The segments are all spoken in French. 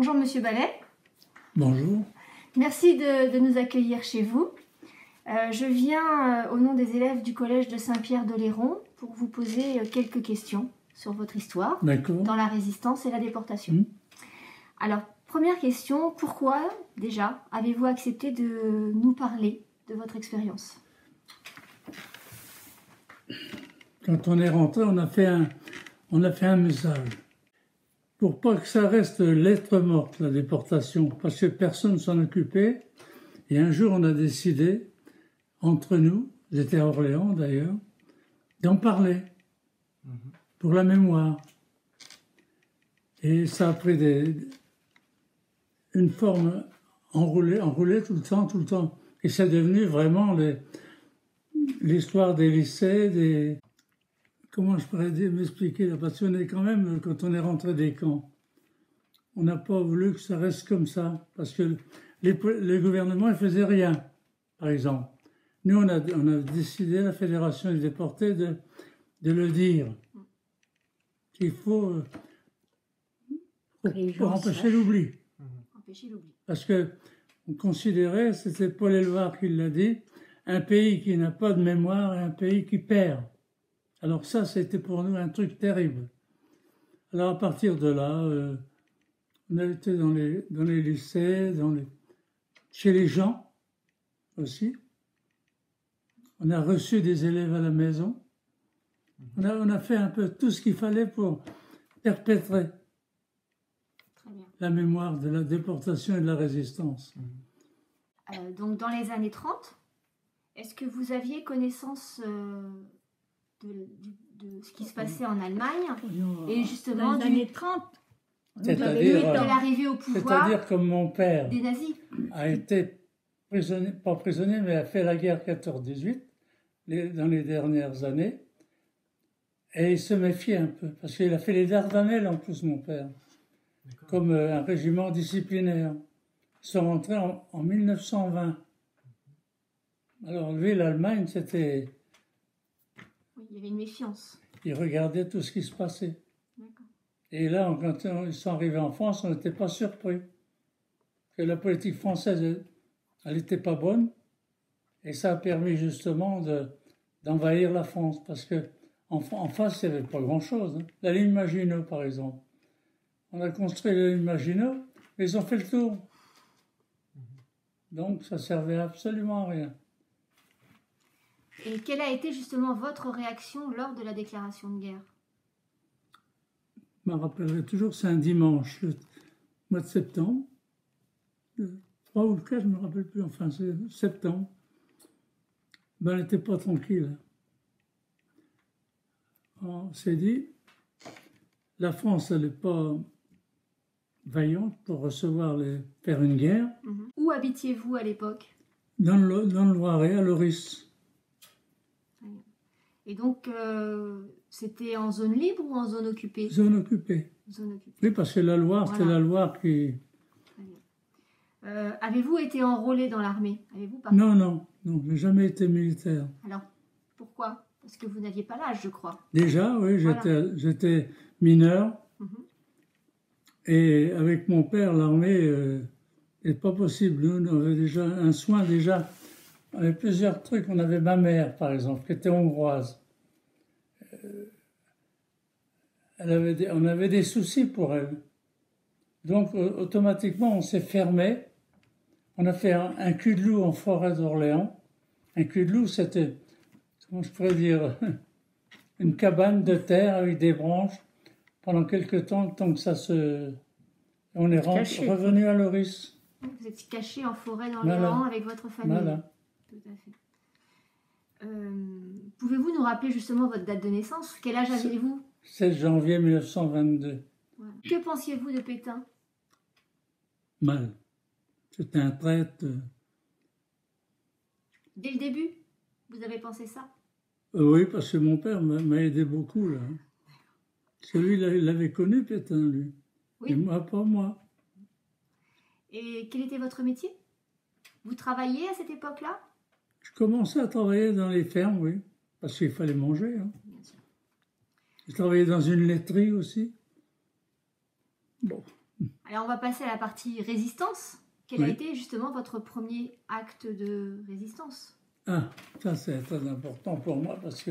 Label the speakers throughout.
Speaker 1: Bonjour Monsieur Ballet.
Speaker 2: Bonjour.
Speaker 1: Merci de nous accueillir chez vous. Je viens au nom des élèves du collège de Saint-Pierre-de-Léron pour vous poser quelques questions sur votre histoire dans la résistance et la déportation. Alors, première question, pourquoi déjà avez-vous accepté de nous parler de votre expérience?
Speaker 2: Quand on est rentré, on a fait un message. Pour pas que ça reste lettre morte, la déportation, parce que personne ne s'en occupait. Et un jour, on a décidé, entre nous, j'étais à Orléans d'ailleurs, d'en parler, pour la mémoire. Et ça a pris une forme enroulée tout le temps. Et c'est devenu vraiment l'histoire des lycées, comment je pourrais dire, m'expliquer, parce qu'on est quand même, quand on est rentré des camps, on n'a pas voulu que ça reste comme ça, parce que les gouvernements ne faisaient rien, par exemple. Nous, on a décidé, la Fédération des déportés, de le dire, qu'il faut pour empêcher l'oubli. Parce que on considérait, c'était Paul Éluard qui l'a dit, un pays qui n'a pas de mémoire est un pays qui perd. Alors ça, c'était pour nous un truc terrible. Alors à partir de là, on a été dans les lycées, chez les gens aussi. On a reçu des élèves à la maison. On a fait un peu tout ce qu'il fallait pour perpétrer la mémoire de la déportation et de la résistance.
Speaker 1: Donc dans les années 30, est-ce que vous aviez connaissance de ce qui se passait en Allemagne et justement
Speaker 3: dans les années 30,
Speaker 1: de l'arrivée au pouvoir,
Speaker 2: c'est-à-dire comme mon père
Speaker 1: des nazis
Speaker 2: a été prisonnier, pas prisonnier, mais a fait la guerre 14-18 dans les dernières années, et il se méfiait un peu, parce qu'il a fait les Dardanelles en plus, mon père, comme un régiment disciplinaire. Ils sont rentrés en 1920. Alors lui, l'Allemagne, c'était...
Speaker 1: Oui, il y avait une méfiance.
Speaker 2: Il regardait tout ce qui se passait. Et là, quand ils sont arrivés en France, on n'était pas surpris. Que la politique française, elle n'était pas bonne. Et ça a permis justement d'envahir la France. Parce que en face, il n'y avait pas grand-chose. La ligne Maginot, par exemple. On a construit la ligne Maginot, mais ils ont fait le tour. Donc, ça servait absolument à rien.
Speaker 1: Et quelle a été justement votre réaction lors de la déclaration de guerre?
Speaker 2: Je me rappellerai toujours, c'est un dimanche, le mois de septembre. Le 3 ou le 4, je ne me rappelle plus, enfin, c'est septembre. Ben, on n'était pas tranquille. On s'est dit, la France, elle n'est pas vaillante pour faire une guerre.
Speaker 1: Où habitiez-vous à l'époque?
Speaker 2: Dans le Loiret, à Loris.
Speaker 1: Et donc, c'était en zone libre ou en zone occupée?
Speaker 2: Zone occupée.
Speaker 1: Zone occupée.
Speaker 2: Oui, parce que la Loire, c'était la Loire qui...
Speaker 1: Avez-vous été enrôlé dans l'armée?
Speaker 2: Non, j'ai jamais été militaire.
Speaker 1: Alors, pourquoi? Parce que vous n'aviez pas l'âge, je crois.
Speaker 2: Déjà, oui, j'étais mineur. Et avec mon père, l'armée n'est pas possible. Nous, on avait déjà un soin, on avait plusieurs trucs. On avait ma mère, par exemple, qui était hongroise. On avait des soucis pour elle. Donc, automatiquement, on s'est fermé. On a fait un cul de loup en forêt d'Orléans. Un cul de loup, c'était, comment je pourrais dire, une cabane de terre avec des branches pendant quelques temps, tant que ça se... On est revenu à Loris.
Speaker 1: Vous étiez caché en forêt d'Orléans avec votre famille.
Speaker 2: Voilà.
Speaker 1: Tout à fait. Pouvez-vous nous rappeler justement votre date de naissance? Quel âge aviez-vous?
Speaker 2: 16 janvier 1922.
Speaker 1: Voilà. Que pensiez-vous de Pétain?
Speaker 2: Mal. C'était un traître.
Speaker 1: Dès le début, vous avez pensé ça?
Speaker 2: Oui, parce que mon père m'a aidé beaucoup, là. Parce que lui, il l'avait connu, Pétain, lui.
Speaker 1: Oui.
Speaker 2: Et moi, pas moi.
Speaker 1: Et quel était votre métier? Vous travailliez à cette époque-là?
Speaker 2: Je commençais à travailler dans les fermes, oui. Parce qu'il fallait manger. Hein.
Speaker 1: Bien sûr.
Speaker 2: Je travaillais dans une laiterie aussi. Bon.
Speaker 1: Alors, on va passer à la partie résistance. Quel a été justement votre premier acte de résistance?
Speaker 2: Ah, ça c'est très important pour moi parce que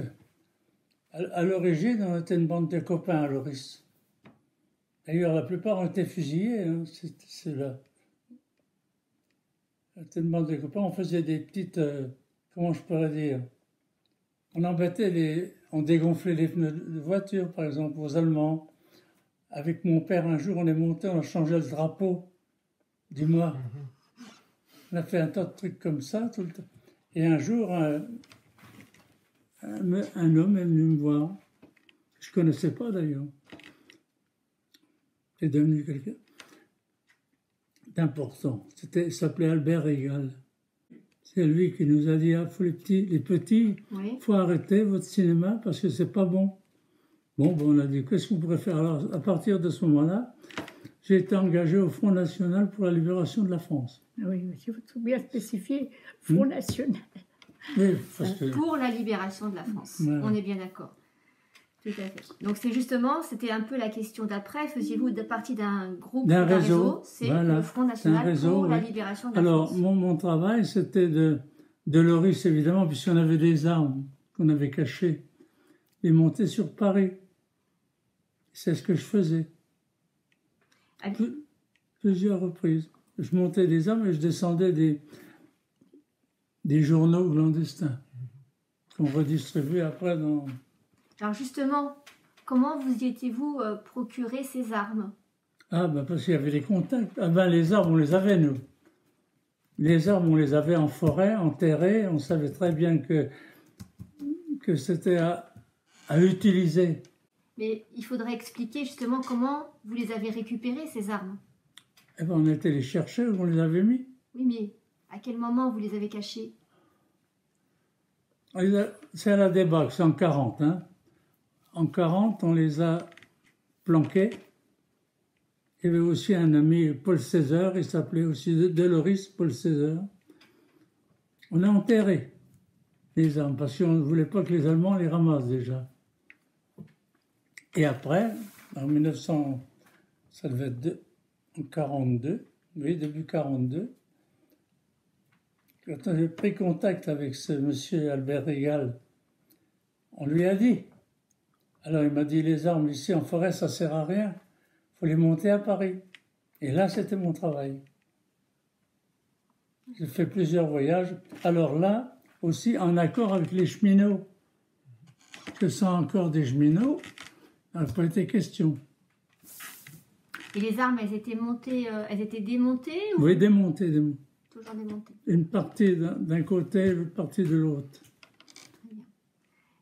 Speaker 2: à l'origine, on était une bande de copains à Loris. D'ailleurs, la plupart ont été fusillés, hein, c'est là. C'était une bande de copains, on faisait des petites, comment je pourrais dire, on dégonflait les pneus de voiture, par exemple, aux Allemands. Avec mon père, un jour, on est monté, on a changé le drapeau du mois. On a fait un tas de trucs comme ça tout le temps. Et un jour, un homme est venu me voir. Je ne connaissais pas d'ailleurs. C'est devenu quelqu'un d'important. Il s'appelait Albert Régal. C'est lui qui nous a dit, ah, les petits, il faut arrêter votre cinéma parce que c'est pas bon. Bon, on a dit, qu'est-ce que vous pourrez faire? Alors, à partir de ce moment-là, j'ai été engagé au Front National pour la libération de la France.
Speaker 3: Oui, il faut bien spécifier, Front National.
Speaker 2: Oui,
Speaker 1: pour la libération de la France, on est bien d'accord. Tout à fait. Donc c'était un peu la question d'après. Faisiez-vous partie d'un groupe, d'un réseau? C'est le Front National pour la libération de la France.
Speaker 2: Alors, mon travail, c'était de Loris, évidemment, puisqu'on avait des armes qu'on avait cachées, et monter sur Paris. C'est ce que je faisais. Plusieurs reprises. Je montais des armes et je descendais des journaux clandestins qu'on redistribuait après dans...
Speaker 1: Alors justement, comment vous y étiez-vous procuré ces armes?
Speaker 2: Ah, parce qu'il y avait des contacts. Ah les armes, on les avait, nous. Les armes, on les avait en forêt, enterrées. On savait très bien que c'était à utiliser.
Speaker 1: Mais il faudrait expliquer justement comment vous les avez récupérées, ces armes.
Speaker 2: On était les chercher, on les avait mis.
Speaker 1: Oui, mais à quel moment vous les avez cachées?
Speaker 2: C'est à la débâcle, c'est en 40. Hein. En 40, on les a planqués. Il y avait aussi un ami, Paul César, il s'appelait aussi de Loris, Paul César. On a enterré les armes, parce qu'on ne voulait pas que les Allemands les ramassent déjà. Et après, en 1900, ça devait être en 42, oui, début 42, quand j'ai pris contact avec ce monsieur Albert Régal, on lui a dit. Alors il m'a dit, les armes ici en forêt, ça ne sert à rien, il faut les monter à Paris. Et là, c'était mon travail. J'ai fait plusieurs voyages. Alors là, aussi en accord avec les cheminots. Que sans encore des cheminots, il n'a pas été question.
Speaker 1: Et les armes, elles étaient démontées ou...
Speaker 2: Oui, démontées.
Speaker 1: Toujours démontées.
Speaker 2: Une partie d'un côté, une partie de l'autre.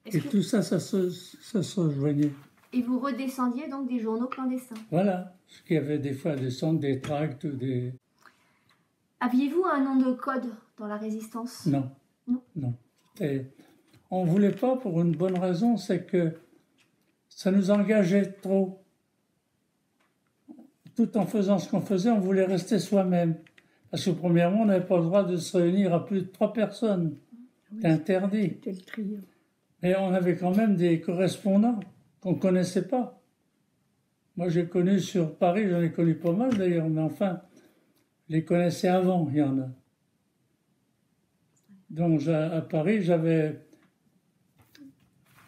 Speaker 2: Et tout ça, ça se rejoignait.
Speaker 1: Et vous redescendiez donc des journaux clandestins?
Speaker 2: Voilà. Parce qu'il y avait des fois des tracts ou des...
Speaker 1: Aviez-vous un nom de code dans la résistance?
Speaker 2: Non. Non. Et on ne voulait pas pour une bonne raison, c'est que ça nous engageait trop. Tout en faisant ce qu'on faisait, on voulait rester soi-même. Parce que premièrement, on n'avait pas le droit de se réunir à plus de 3 personnes. C'était interdit.
Speaker 3: C'était le trio.
Speaker 2: Et on avait quand même des correspondants qu'on ne connaissait pas. Moi, j'ai connu sur Paris, j'en ai connu pas mal d'ailleurs, mais enfin, je les connaissais avant, il y en a. Donc, à Paris, je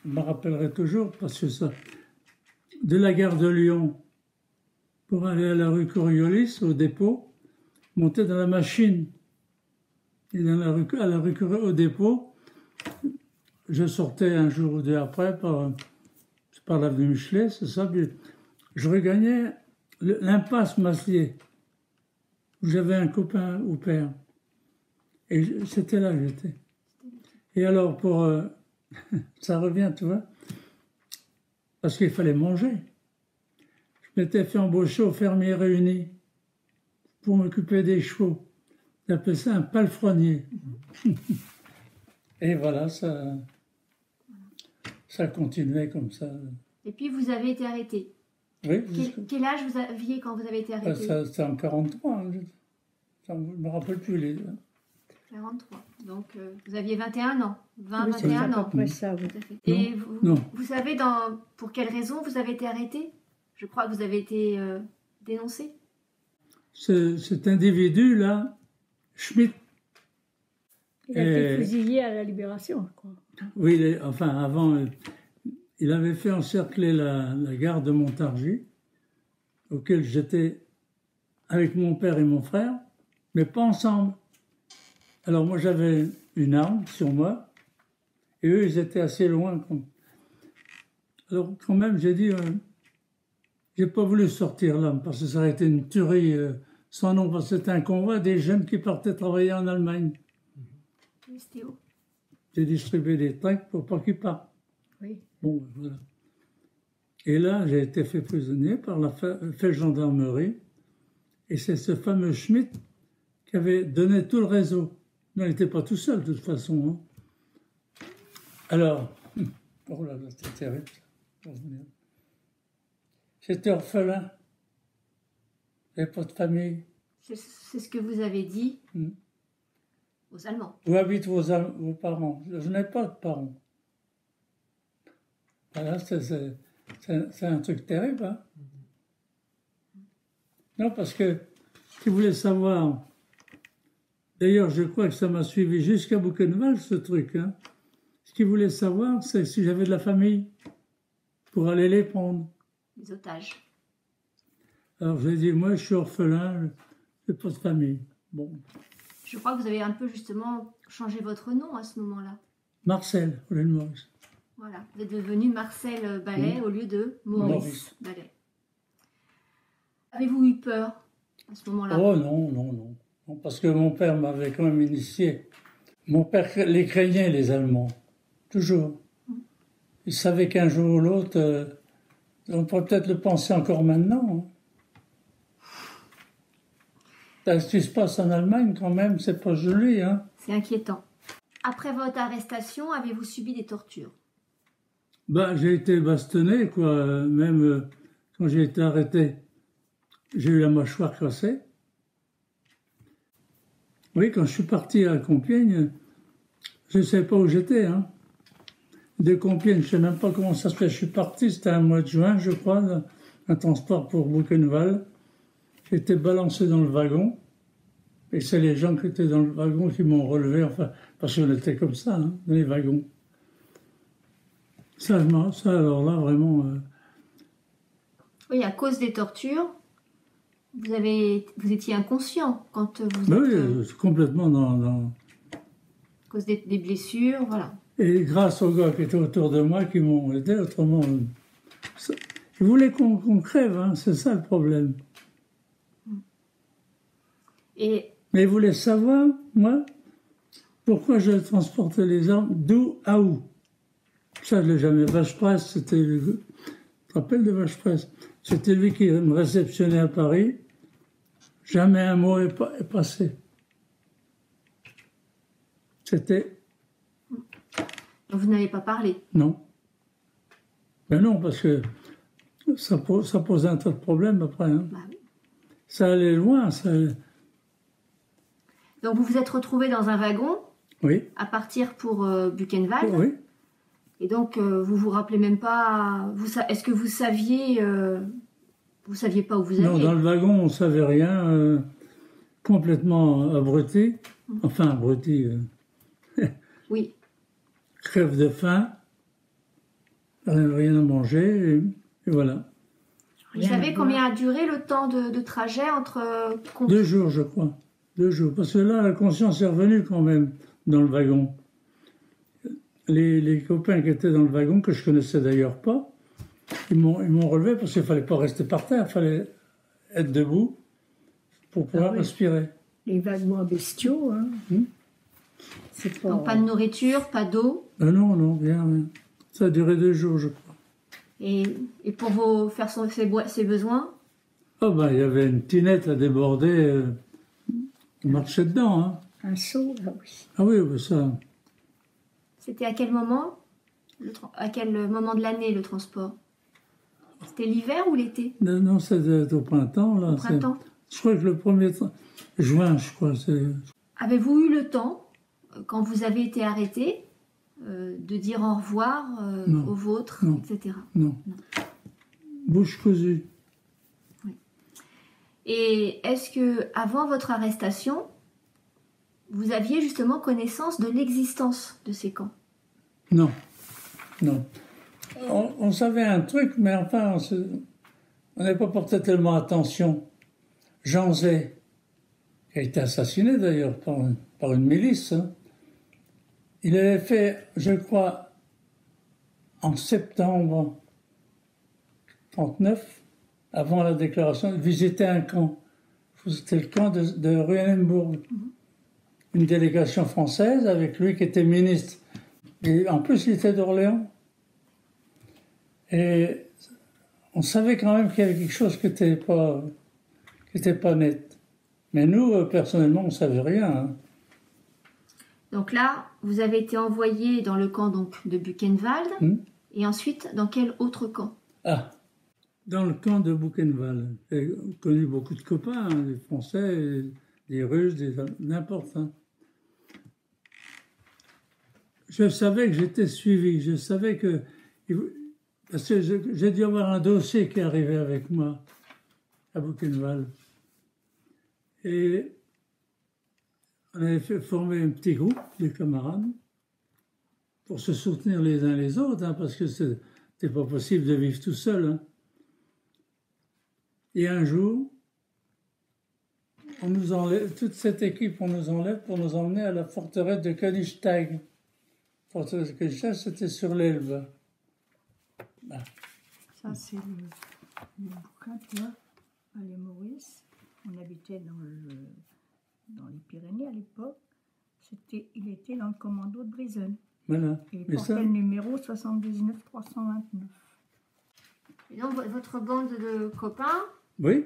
Speaker 2: me rappellerai toujours, parce que ça, de la gare de Lyon, pour aller à la rue Coriolis, au dépôt, monter dans la machine. Et à la rue au dépôt, je sortais un jour ou deux après par l'avenue Michelet, c'est ça, puis je regagnais l'impasse Maslier, où j'avais un copain au père. Et c'était là que j'étais. Et alors, ça revient, tu vois, parce qu'il fallait manger. Je m'étais fait embaucher aux Fermiers Réunis pour m'occuper des chevaux. J'appelais ça un palefrenier. Et voilà, ça continuait comme ça.
Speaker 1: Et puis vous avez été arrêté.
Speaker 2: Oui.
Speaker 1: Quel âge vous aviez quand vous avez été arrêté?
Speaker 2: C'était en 43. Hein. Je ne me rappelle plus les...
Speaker 1: 43. Donc vous aviez 21 ans. 20,
Speaker 3: oui,
Speaker 1: 21 ans.
Speaker 3: Après ça, oui.
Speaker 1: Tout à fait. Et vous savez pour quelle raison vous avez été arrêté? Je crois que vous avez été dénoncé.
Speaker 2: cet individu-là, Schmitt.
Speaker 3: Il a été fusillé à la Libération, je crois.
Speaker 2: Oui, enfin, avant, il avait fait encercler la gare de Montargis, auquel j'étais avec mon père et mon frère, mais pas ensemble. Alors moi, j'avais une arme sur moi, et eux, ils étaient assez loin. Alors quand même, j'ai dit, j'ai pas voulu sortir là, parce que ça aurait été une tuerie sans nom, parce que c'était un convoi des jeunes qui partaient travailler en Allemagne. J'ai distribué des tracts pour pas qu'ils partent.
Speaker 3: Oui.
Speaker 2: Bon, voilà. Et là, j'ai été fait prisonnier par la gendarmerie, et c'est ce fameux Schmitt qui avait donné tout le réseau. Mais il n'était pas tout seul, de toute façon. Hein. Alors, oh là là, c'était terrible. J'étais orphelin. J'avais pas de famille.
Speaker 1: C'est ce que vous avez dit aux Allemands.
Speaker 2: Où habitent vos parents? Je n'ai pas de parents. Voilà, c'est un truc terrible. Hein? Non, parce que si vous voulez savoir... D'ailleurs, je crois que ça m'a suivi jusqu'à Buchenwald, ce truc. Hein. Ce qu'il voulait savoir, c'est si j'avais de la famille pour aller les prendre.
Speaker 1: Les otages.
Speaker 2: Alors, je lui ai dit, moi, je suis orphelin, je n'ai pas de famille. Bon.
Speaker 1: Je crois que vous avez un peu, justement, changé votre nom à ce moment-là.
Speaker 2: Marcel, au lieu de Maurice.
Speaker 1: Voilà, vous êtes devenu Marcel Ballet au lieu de Maurice Ballet. Avez-vous eu peur à ce moment-là?
Speaker 2: Oh non, non, non. Parce que mon père m'avait quand même initié. Mon père les craignait, les Allemands. Toujours. Il savait qu'un jour ou l'autre, on pourrait peut-être le penser encore maintenant. Hein. Ce qui se passe en Allemagne, quand même, c'est pas joli. Hein.
Speaker 1: C'est inquiétant. Après votre arrestation, avez-vous subi des tortures?
Speaker 2: Ben, j'ai été bastonné, quoi. Même quand j'ai été arrêté, j'ai eu la mâchoire cassée. Oui, quand je suis parti à Compiègne, je ne savais pas où j'étais. Hein. De Compiègne, je ne sais même pas comment ça se fait. Je suis parti, c'était un mois de juin, je crois, un transport pour Buchenwald. J'ai été balancé dans le wagon. Et c'est les gens qui étaient dans le wagon qui m'ont relevé, enfin, parce qu'on était comme ça, hein, dans les wagons. Ça alors là, vraiment...
Speaker 1: Oui, à cause des tortures, vous étiez inconscient quand vous
Speaker 2: ben
Speaker 1: êtes...
Speaker 2: Oui, complètement dans...
Speaker 1: À cause des blessures, voilà.
Speaker 2: Et grâce aux gars qui étaient autour de moi, qui m'ont aidé, autrement... ils voulaient qu'on crève, hein, c'est ça le problème. Mais ils voulaient savoir, moi, pourquoi je transportais les armes d'où à où. Ça, je ne l'ai jamais. Vache-Presse, c'était... Tu te rappelles de Vache-Presse? C'était lui qui me réceptionnait à Paris. Jamais un mot est passé. C'était...
Speaker 1: Donc vous n'avez pas parlé?
Speaker 2: Non. Ben non, parce que ça pose un tas de problèmes après. Hein.
Speaker 1: Bah oui.
Speaker 2: Ça allait loin. Ça...
Speaker 1: Donc vous vous êtes retrouvé dans un wagon?
Speaker 2: Oui.
Speaker 1: À partir pour Buchenwald?
Speaker 2: Oui.
Speaker 1: Et donc vous vous rappelez même pas... Est-ce que vous saviez pas où vous alliez?
Speaker 2: Non, dans le wagon, on ne savait rien. Complètement abruti. Enfin, abruti.
Speaker 1: Oui.
Speaker 2: Crève de faim. Rien à manger. Et voilà.
Speaker 1: Vous savez combien a duré le temps de trajet entre...
Speaker 2: 2 jours, je crois. 2 jours. Parce que là, la conscience est revenue quand même dans le wagon. Les copains qui étaient dans le wagon, que je connaissais d'ailleurs pas, ils m'ont relevé parce qu'il ne fallait pas rester par terre, il fallait être debout pour pouvoir respirer.
Speaker 3: Les wagons bestiaux, hein.
Speaker 1: Pas... Donc pas de nourriture, pas d'eau?
Speaker 2: Non, rien. Ça a duré 2 jours, je crois.
Speaker 1: Et pour faire ses besoins?
Speaker 2: Oh ben, il y avait une tinette à déborder, on marchait dedans. Hein.
Speaker 3: Un seau, là, oui.
Speaker 2: Ah oui, ça...
Speaker 1: C'était à quel moment? À quel moment de l'année, le transport? C'était l'hiver ou l'été?
Speaker 2: Non, c'était au printemps. Là.
Speaker 1: Au printemps?
Speaker 2: Je crois que le premier... Juin, je crois.
Speaker 1: Avez-vous eu le temps, quand vous avez été arrêté, de dire au revoir aux vôtres, etc.
Speaker 2: Non. Bouche cousue.
Speaker 1: Oui. Et est-ce que avant votre arrestation, vous aviez justement connaissance de l'existence de ces camps?
Speaker 2: Non, non. On savait un truc, mais enfin, on n'avait pas porté tellement attention. Jean Zay, qui a été assassiné d'ailleurs par une milice, hein, il avait fait, je crois, en septembre 1939, avant la déclaration, visiter un camp. C'était le camp de Ruenenburg. Une délégation française avec lui qui était ministre. Et en plus, il était d'Orléans. Et on savait quand même qu'il y avait quelque chose qui n'était pas net. Mais nous, personnellement, on ne savait rien. Hein.
Speaker 1: Donc là, vous avez été envoyé dans le camp donc, de Buchenwald. Et ensuite, dans quel autre camp?
Speaker 2: Ah, dans le camp de Buchenwald. J'ai connu beaucoup de copains, hein, des Français, des Russes, n'importe. Hein. Je savais que j'étais suivi. Je savais que... Parce que j'ai dû avoir un dossier qui est arrivé avec moi à Buchenwald. Et on avait formé un petit groupe de camarades pour se soutenir les uns les autres, hein, parce que c'était pas possible de vivre tout seul. Hein. Et un jour, on nous enlève, toute cette équipe, on nous enlève pour nous emmener à la forteresse de Königsteig. La forteresse de Königsteig, c'était sur l'Elbe. Ah.
Speaker 3: Ça, c'est le bouquin, tu vois, à l'île Maurice. On habitait dans les Pyrénées à l'époque. Il était dans le commando de Brisen.
Speaker 2: Voilà.
Speaker 3: Et il portait le numéro 79 329.
Speaker 1: Et donc, votre bande de copains,
Speaker 2: oui.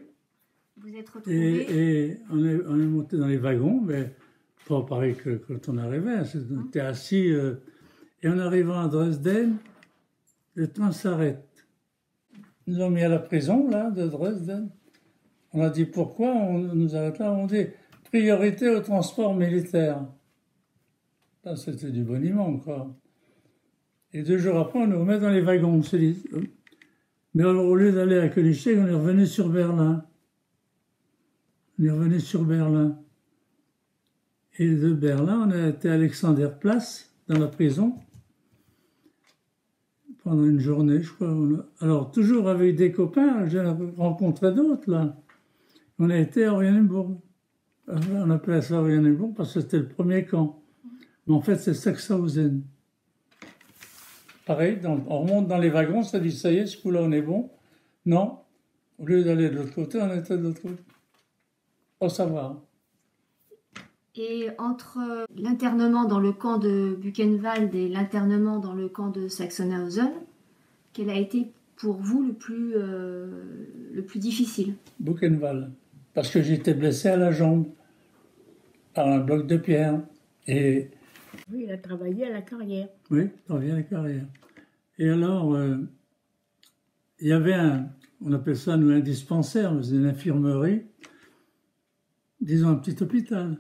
Speaker 1: Vous êtes retrouvés.
Speaker 2: Et on est monté dans les wagons, mais pas pareil que quand on arrivait. On était assis. Et en arrivant à Dresden, le train s'arrête. Ils nous ont mis à la prison, là, de Dresden. On a dit pourquoi on nous arrête là. On dit priorité au transport militaire. Ça, c'était du boniment, quoi. Et 2 jours après, on nous remet dans les wagons. On s'est dit. Mais alors, au lieu d'aller à Königsteig, on est revenu sur Berlin. Et de Berlin, on a été à Alexanderplatz, dans la prison, pendant une journée, je crois. Alors, toujours avec des copains, j'ai rencontré d'autres, là. On a été à Oranienburg. On appelait ça Oranienburg parce que c'était le premier camp. Mais en fait, c'est Sachsenhausen. Pareil, on remonte dans les wagons, ça dit, ça y est, ce coup-là, on est bon. Non, au lieu d'aller de l'autre côté, on était de l'autre côté. Faut savoir.
Speaker 1: Et entre l'internement dans le camp de Buchenwald et l'internement dans le camp de Sachsenhausen, quel a été pour vous le plus difficile?
Speaker 2: Buchenwald, parce que j'étais blessé à la jambe par un bloc de pierre. Et
Speaker 3: oui, il a travaillé à la carrière.
Speaker 2: Oui, travaillé à la carrière. Et alors, il y avait on appelle ça nous un dispensaire, c'est une infirmerie, disons un petit hôpital,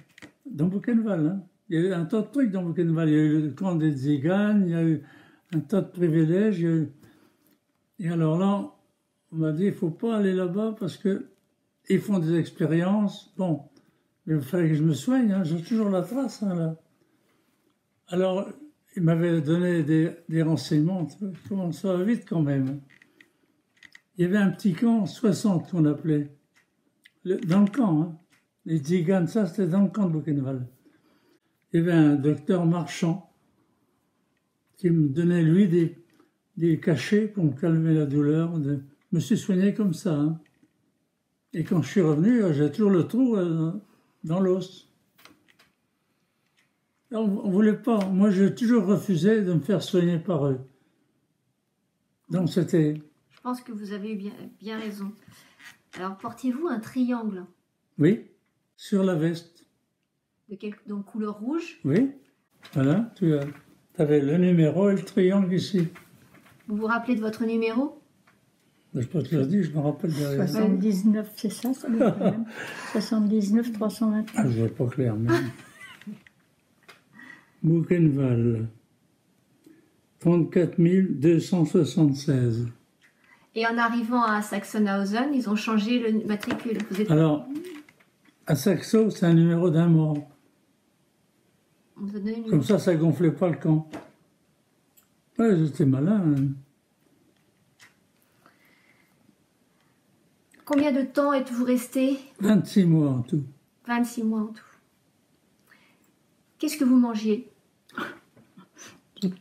Speaker 2: dans Buchenwald. Hein. Il y a eu un tas de trucs dans Buchenwald. Il y a eu le camp des Tziganes, il y a eu un tas de privilèges. Et alors là, on m'a dit, il ne faut pas aller là-bas parce qu'ils font des expériences. Bon, il fallait que je me soigne, hein. J'ai toujours la trace, hein, là. Alors, il m'avait donné des renseignements. Comment ça va vite quand même. Il y avait un petit camp 60 qu'on appelait. Dans le camp, hein. Les Tziganes, ça c'était dans le camp de Buchenwald. Il y avait un docteur Marchand qui me donnait, lui, des cachets pour me calmer la douleur. Je me suis soigné comme ça. Hein. Et quand je suis revenu, j'ai toujours le trou dans l'os. On ne voulait pas. Moi, j'ai toujours refusé de me faire soigner par eux. Donc, c'était...
Speaker 1: Je pense que vous avez eu bien raison. Alors, portiez-vous un triangle?
Speaker 2: Oui, sur la veste.
Speaker 1: Donc, couleur rouge?
Speaker 2: Oui, voilà. Tu avais le numéro et le triangle ici.
Speaker 1: Vous vous rappelez de votre numéro?
Speaker 2: Je peux te le dire, je me rappelle derrière.
Speaker 3: 79, c'est ça quand même. 79 329.
Speaker 2: Ah, je ne vois pas clair, mais... Buchenwald, 34 276.
Speaker 1: Et en arrivant à Sachsenhausen, ils ont changé le matricule.
Speaker 2: Alors, à Saxo, c'est un numéro d'un mort. Comme ça gonflait pas le camp. Ouais, j'étais malin. Hein.
Speaker 1: Combien de temps êtes-vous resté?
Speaker 2: 26 mois en tout.
Speaker 1: 26 mois en tout. Qu'est-ce que vous mangiez?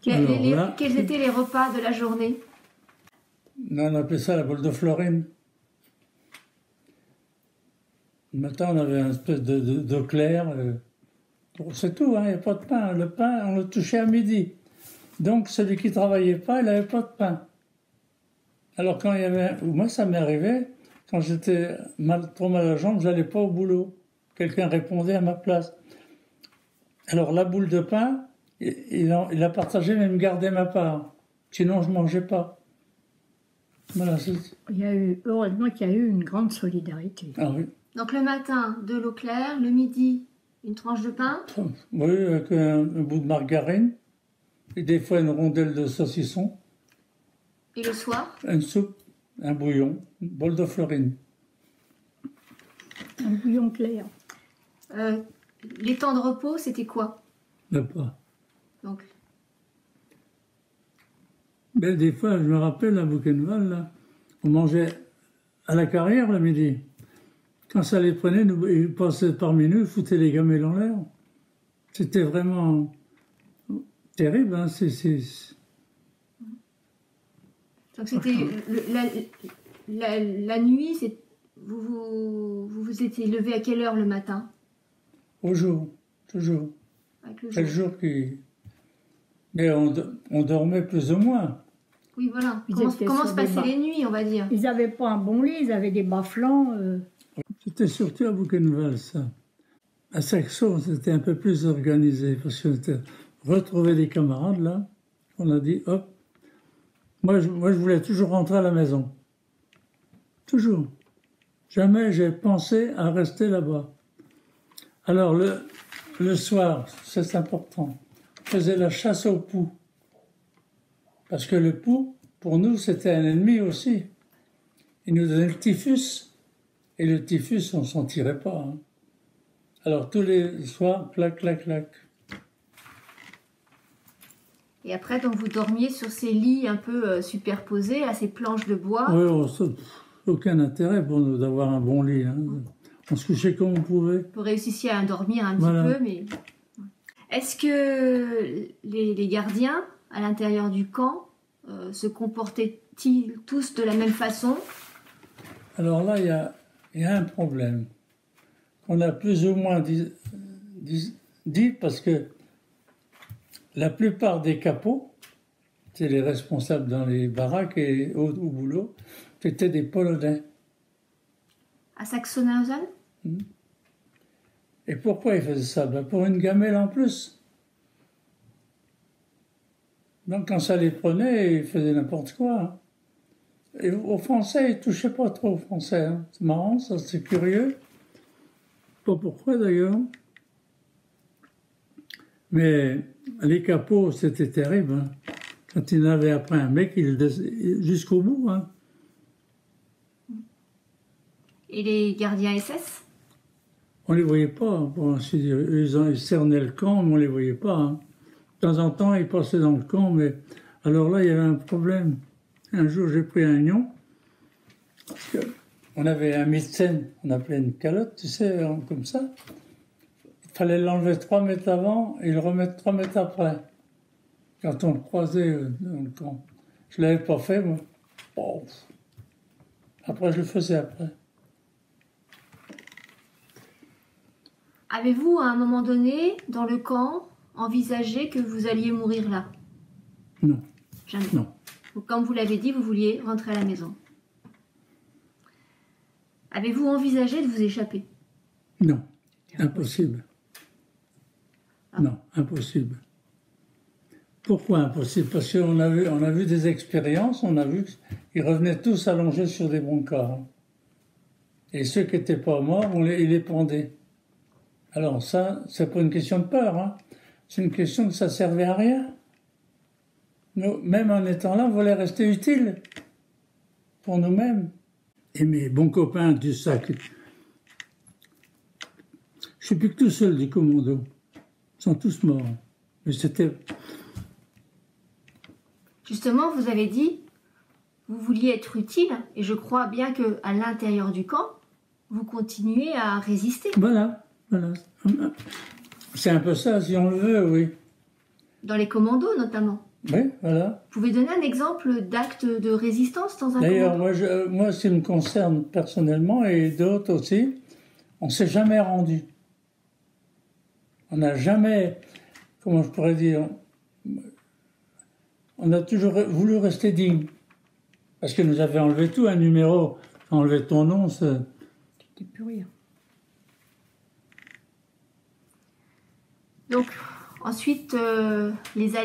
Speaker 1: Quels étaient les repas de la journée?
Speaker 2: On appelait ça la boule de Florine. Le matin, on avait une espèce d'eau claire. C'est tout, il n'y a pas de pain. Le pain, on le touchait à midi. Donc, celui qui ne travaillait pas, il n'avait pas de pain. Alors, quand il y avait... Moi, ça m'est arrivé, quand j'étais trop mal à la jambe, je n'allais pas au boulot. Quelqu'un répondait à ma place. Alors, la boule de pain, il a partagé, mais il me gardait ma part. Sinon, je ne mangeais pas. Voilà,
Speaker 3: heureusement qu'il y a eu une grande solidarité.
Speaker 2: Ah oui.
Speaker 1: Donc, le matin, de l'eau claire, le midi, une tranche de pain?
Speaker 2: Oui, avec un bout de margarine. Et des fois, une rondelle de saucisson.
Speaker 1: Et le soir?
Speaker 2: Une soupe, un bouillon, une bol de Florine.
Speaker 3: Un bouillon clair.
Speaker 1: Les temps de repos, c'était quoi?
Speaker 2: Pas.
Speaker 1: Donc.
Speaker 2: Mais des fois, je me rappelle à Buchenwald, là, on mangeait à la carrière le midi. Quand ça les prenait, ils passaient parmi nous, ils foutaient les gamelles en l'air. C'était vraiment terrible. Hein,
Speaker 1: Donc c'était la nuit, vous étiez levé à quelle heure le matin?
Speaker 2: Au jour, toujours. C'est le jour qui... Mais on dormait plus ou moins.
Speaker 1: Oui, voilà. Comment se passaient les nuits, on va dire?
Speaker 3: Ils n'avaient pas un bon lit, ils avaient des bas-flancs.
Speaker 2: C'était surtout à Buchenwald, ça. À Saxo, c'était un peu plus organisé, parce que retrouver des camarades, là, on a dit, hop. Moi, je voulais toujours rentrer à la maison. Toujours. Jamais j'ai pensé à rester là-bas. Alors, le soir, c'est important, on faisait la chasse au pou. Parce que le pou, pour nous, c'était un ennemi aussi. Il nous donnait le typhus. Et le typhus, on ne s'en tirait pas. Hein. Alors, tous les soirs, clac, clac, clac.
Speaker 1: Et après, donc, vous dormiez sur ces lits un peu superposés, à ces planches de bois?
Speaker 2: Oui, aucun intérêt pour nous d'avoir un bon lit. Hein. On se couchait comme on pouvait.
Speaker 1: Vous réussissiez à dormir un petit peu, mais... Est-ce que les gardiens, à l'intérieur du camp, se comportaient-ils tous de la même façon?
Speaker 2: Alors là, il y a un problème qu'on a plus ou moins dit parce que la plupart des capots, c'est les responsables dans les baraques et au boulot, c'était des Polonais.
Speaker 1: À Sachsenhausen?
Speaker 2: Et pourquoi ils faisaient ça? Pour une gamelle en plus. Donc quand ça les prenait, ils faisaient n'importe quoi. Hein. Et aux Français, ils ne touchaient pas trop aux Français. Hein. C'est marrant, ça, c'est curieux. Pas pourquoi d'ailleurs. Mais les capots, c'était terrible. Hein. Quand il avait après un mec, jusqu'au bout. Hein.
Speaker 1: Et les gardiens SS?
Speaker 2: On ne les voyait pas. Bon, ils cernaient le camp, mais on ne les voyait pas. Hein. De temps en temps, ils passaient dans le camp, mais alors là, il y avait un problème. Un jour, j'ai pris un lion. On avait un médecin, on appelait une calotte, tu sais, comme ça. Il fallait l'enlever 3 mètres avant et le remettre 3 mètres après. Quand on le croisait dans le camp. Je ne l'avais pas fait, moi. Oh. Après, je le faisais après.
Speaker 1: Avez-vous, à un moment donné, dans le camp, envisagé que vous alliez mourir là?
Speaker 2: Non.
Speaker 1: Jamais.
Speaker 2: Non.
Speaker 1: Donc, comme vous l'avez dit, vous vouliez rentrer à la maison. Avez-vous envisagé de vous échapper?
Speaker 2: Non. Impossible. Ah. Non, impossible. Pourquoi impossible? Parce qu'on a vu des expériences, on a vu qu'ils revenaient tous allongés sur des brancards. Et ceux qui n'étaient pas morts, ils les pendaient. Alors ça, c'est pas une question de peur, hein. C'est une question que ça servait à rien. Nous, même en étant là, on voulait rester utile. pour nous-mêmes. Et mes bons copains du sac, je suis plus que tout seul du commando. Ils sont tous morts. Mais c'était...
Speaker 1: Justement, vous avez dit, vous vouliez être utile, et je crois bien qu'à l'intérieur du camp, vous continuez à résister.
Speaker 2: Voilà. C'est un peu ça, si on le veut, oui.
Speaker 1: Dans les commandos, notamment.
Speaker 2: Oui, voilà.
Speaker 1: Vous pouvez donner un exemple d'acte de résistance dans un commando?
Speaker 2: D'ailleurs, moi, ce qui me concerne personnellement, et d'autres aussi, on ne s'est jamais rendu. On n'a jamais, comment je pourrais dire, on a toujours voulu rester digne. Parce que nous avaient enlevé tout, un numéro, enlevé ton nom, ça...
Speaker 3: C'était plus rien.
Speaker 1: Donc, ensuite, les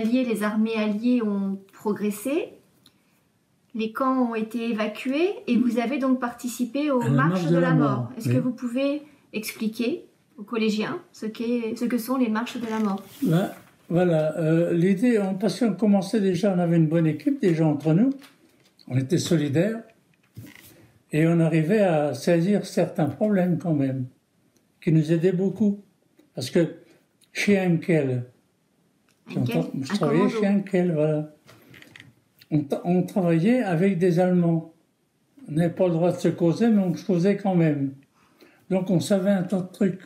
Speaker 1: armées alliées ont progressé, les camps ont été évacués, et vous avez donc participé aux marches de la mort. Est-ce que vous pouvez expliquer aux collégiens ce que sont les marches de la mort?
Speaker 2: Voilà, l'idée, parce qu'on commençait déjà, on avait une bonne équipe déjà entre nous, on était solidaires, et on arrivait à saisir certains problèmes quand même, qui nous aidaient beaucoup. Parce que chez Henkel, je travaillais chez Henkel, voilà. On travaillait avec des Allemands. On n'avait pas le droit de se causer, mais on se causait quand même. Donc on savait un tas de trucs.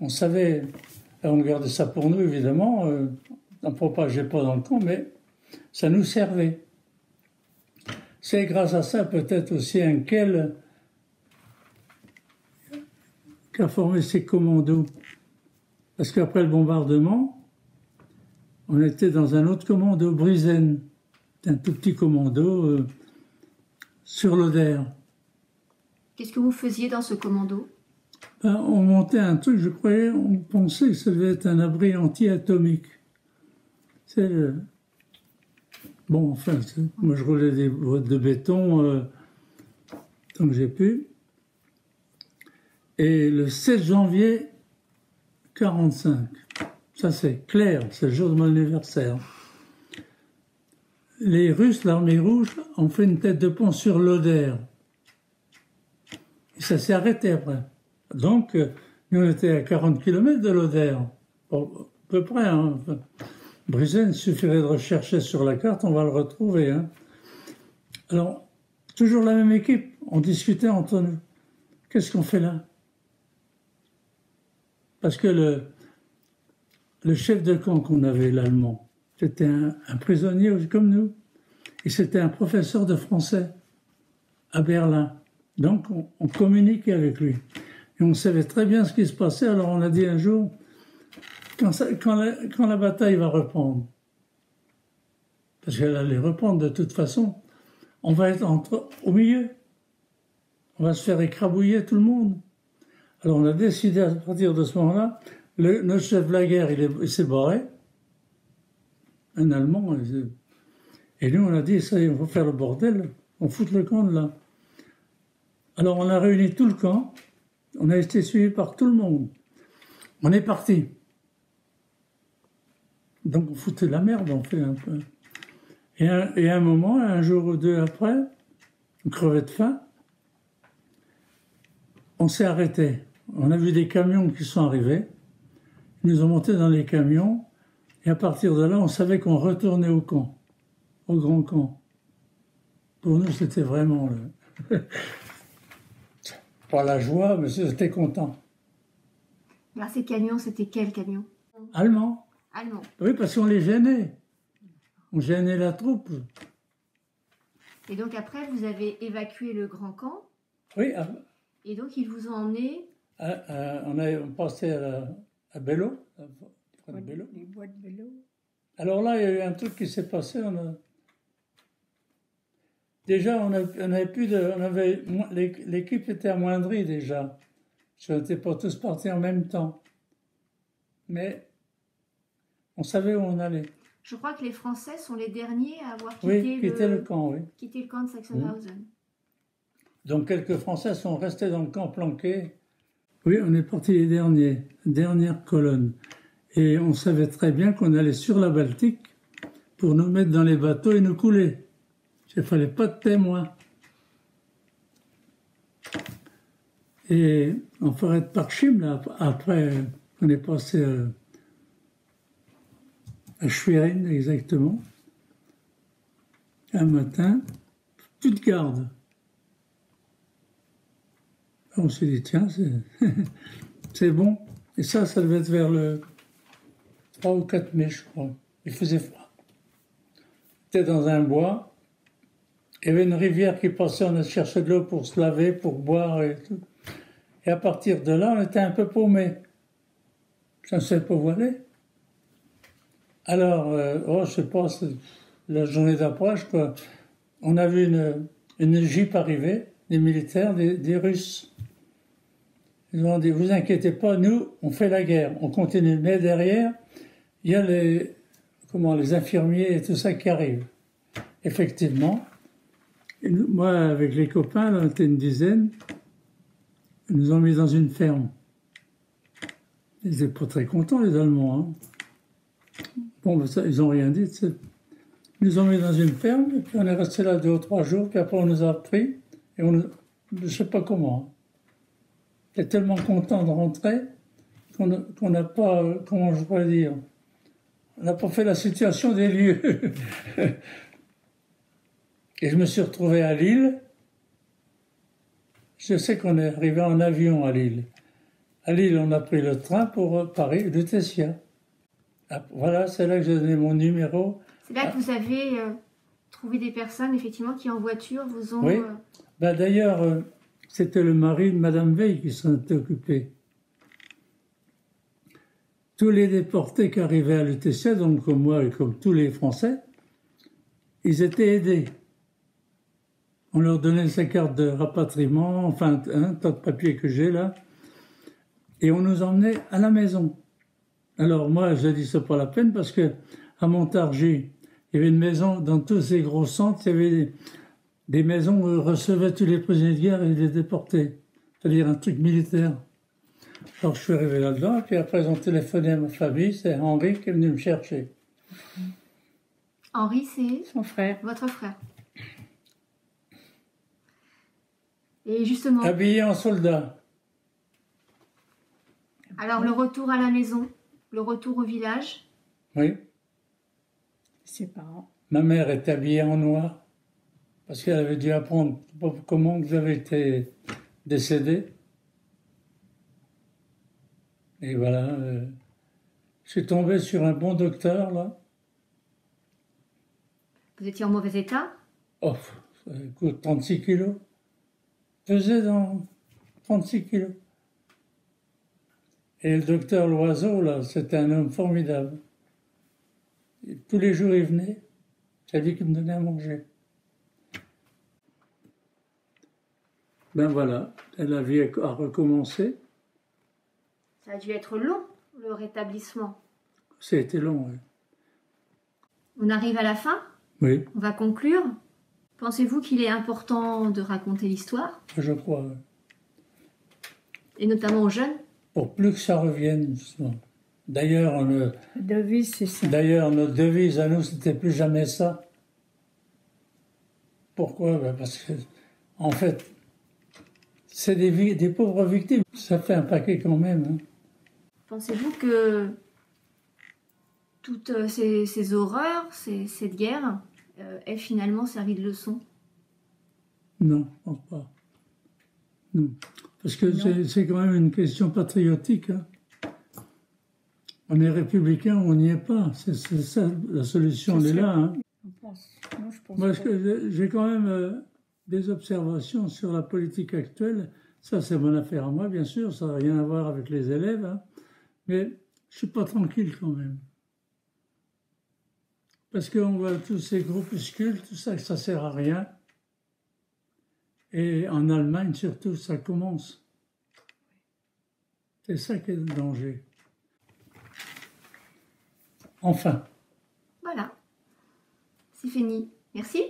Speaker 2: On savait, on gardait ça pour nous évidemment, on ne propageait pas dans le camp, mais ça nous servait. C'est grâce à ça peut-être aussi Henkel qui a formé ces commandos. Parce qu'après le bombardement, on était dans un autre commando, Brizen, un tout petit commando sur l'Oder.
Speaker 1: Qu'est-ce que vous faisiez dans ce commando?
Speaker 2: On montait un truc, je croyais, on pensait que ça devait être un abri anti-atomique. Bon, enfin, moi je roulais des boîtes de béton tant que j'ai pu. Et le 7 janvier 1945, ça c'est clair, c'est le jour de mon anniversaire. Les Russes, l'armée rouge, ont fait une tête de pont sur l'Oder. Et ça s'est arrêté après. Donc, nous on était à 40 km de l'Oder, à peu près. Hein. Brizen, il suffirait de rechercher sur la carte, on va le retrouver. Hein. Alors, toujours la même équipe, on discutait entre nous. Qu'est-ce qu'on fait là? Parce que le chef de camp qu'on avait, l'Allemand, c'était un prisonnier comme nous. Et c'était un professeur de français à Berlin. Donc, on communiquait avec lui. Et on savait très bien ce qui se passait. Alors, on a dit un jour, quand la bataille va reprendre, parce qu'elle allait reprendre de toute façon, on va être au milieu. On va se faire écrabouiller tout le monde. Alors, on a décidé à partir de ce moment-là, notre chef de la guerre, il s'est barré, un Allemand, et nous, on a dit, ça y est, on va faire le bordel, on fout le camp de là. Alors, on a réuni tout le camp, on a été suivi par tout le monde. On est parti. Donc, on foutait la merde, on fait un peu. Et à un moment, un jour ou deux après, on crevait de faim, on s'est arrêté. On a vu des camions qui sont arrivés, ils nous ont montés dans les camions, et à partir de là, on savait qu'on retournait au camp, au grand camp. Pour nous, c'était vraiment pas la joie, mais c'était content.
Speaker 1: Alors, ces camions, c'était quels camions?
Speaker 2: Allemands.
Speaker 1: Allemands.
Speaker 2: Oui, parce qu'on les gênait. On gênait la troupe.
Speaker 1: Et donc après, vous avez évacué le grand camp.
Speaker 2: Oui.
Speaker 1: Et donc, ils vous ont emmené...
Speaker 2: on passait à Bello.
Speaker 3: Les bois de Bello.
Speaker 2: Alors là, il y a eu un truc qui s'est passé. Déjà, l'équipe était amoindrie déjà. On n'était pas tous partis en même temps. Mais on savait où on allait.
Speaker 1: Je crois que les Français sont les derniers à avoir quitté
Speaker 2: le camp, oui.
Speaker 1: Quitté le camp de Sachsenhausen.
Speaker 2: Donc quelques Français sont restés dans le camp planqués. Oui, on est partis les derniers, dernière colonne. Et on savait très bien qu'on allait sur la Baltique pour nous mettre dans les bateaux et nous couler. Il ne fallait pas de témoins. Et en forêt de Parchim, là, après, on est passé à Schwerin, exactement. Un matin, plus de garde. On s'est dit, tiens, c'est bon. Et ça devait être vers le 3 ou 4 mai, je crois. Il faisait froid. C'était dans un bois. Il y avait une rivière qui passait, on a cherché de l'eau pour se laver, pour boire et tout. Et à partir de là, on était un peu paumés. Je ne sais pas où aller. Alors, je sais pas, la journée d'après, je crois, on a vu une jeep arriver, des militaires, des Russes. Ils ont dit, vous inquiétez pas, nous, on fait la guerre, on continue. Mais derrière, il y a les infirmiers et tout ça qui arrivent. Effectivement. Et nous, moi, avec les copains, là, on était une dizaine, ils nous ont mis dans une ferme. Ils n'étaient pas très contents, les Allemands. Hein. Bon, ben ça, ils n'ont rien dit. Ils nous ont mis dans une ferme, et puis on est resté là 2 ou 3 jours, puis après on nous a pris, et je ne sais pas comment. On est tellement content de rentrer qu'on n'a pas, comment je pourrais dire, on n'a pas fait la situation des lieux. Et je me suis retrouvé à Lille. Je sais qu'on est arrivé en avion à Lille. À Lille, on a pris le train pour Paris, le Tessia. Voilà, c'est là que j'ai donné mon numéro.
Speaker 1: C'est là que vous avez trouvé des personnes, effectivement, qui en voiture vous ont...
Speaker 2: Oui, ben, d'ailleurs, c'était le mari de Madame Veil qui s'en était occupé. Tous les déportés qui arrivaient à l'UTC, donc comme moi et comme tous les Français, ils étaient aidés. On leur donnait sa carte de rapatriement, enfin, un tas de papiers que j'ai là, et on nous emmenait à la maison. Alors moi, j'ai dit c'est pas la peine parce que à Montargis, il y avait une maison, dans tous ces gros centres, il y avait des maisons où recevaient tous les prisonniers de guerre et les déportés. C'est-à-dire un truc militaire. Alors je suis arrivé là-dedans, et puis après ils ont téléphoné à ma famille, c'est Henri qui est venu me chercher.
Speaker 1: Henri, c'est
Speaker 3: son frère.
Speaker 1: Votre frère. Et justement...
Speaker 2: Habillé en soldat.
Speaker 1: Alors le retour à la maison, le retour au village.
Speaker 2: Oui.
Speaker 3: Ses parents.
Speaker 2: Ma mère était habillée en noir, parce qu'elle avait dû apprendre comment vous avez été décédé. Et voilà, je suis tombé sur un bon docteur, là.
Speaker 1: Vous étiez en mauvais état?
Speaker 2: Oh, ça coûte 36 kilos. Pesait dans 36 kilos. Et le docteur Loiseau, là, c'était un homme formidable. Et tous les jours, il venait. C'est lui qui me donnait à manger. Ben voilà, la vie a recommencé.
Speaker 1: Ça a dû être long, le rétablissement.
Speaker 2: Ça a été long, oui.
Speaker 1: On arrive à la fin.
Speaker 2: Oui.
Speaker 1: On va conclure. Pensez-vous qu'il est important de raconter l'histoire?
Speaker 2: Je crois, oui.
Speaker 1: Et notamment aux jeunes?
Speaker 2: Pour plus que ça revienne, justement. D'ailleurs,
Speaker 3: devise, c'est ça.
Speaker 2: D'ailleurs, notre devise à nous, c'était plus jamais ça. Pourquoi? Ben parce que, en fait, c'est des pauvres victimes. Ça fait un paquet quand même. Hein.
Speaker 1: Pensez-vous que toutes ces horreurs, cette guerre, ait finalement servi de leçon?
Speaker 2: Non, je pense pas. Non. Parce que c'est quand même une question patriotique. Hein. On est républicain, on n'y est pas. C'est ça, la solution, elle est là. Hein. Moi, j'ai quand même des observations sur la politique actuelle. Ça, c'est mon affaire à moi, bien sûr. Ça n'a rien à voir avec les élèves. Hein. Mais je ne suis pas tranquille quand même. Parce qu'on voit tous ces groupuscules, tout ça, que ça ne sert à rien. Et en Allemagne, surtout, ça commence. C'est ça qui est le danger. Enfin.
Speaker 1: Voilà. C'est fini. Merci.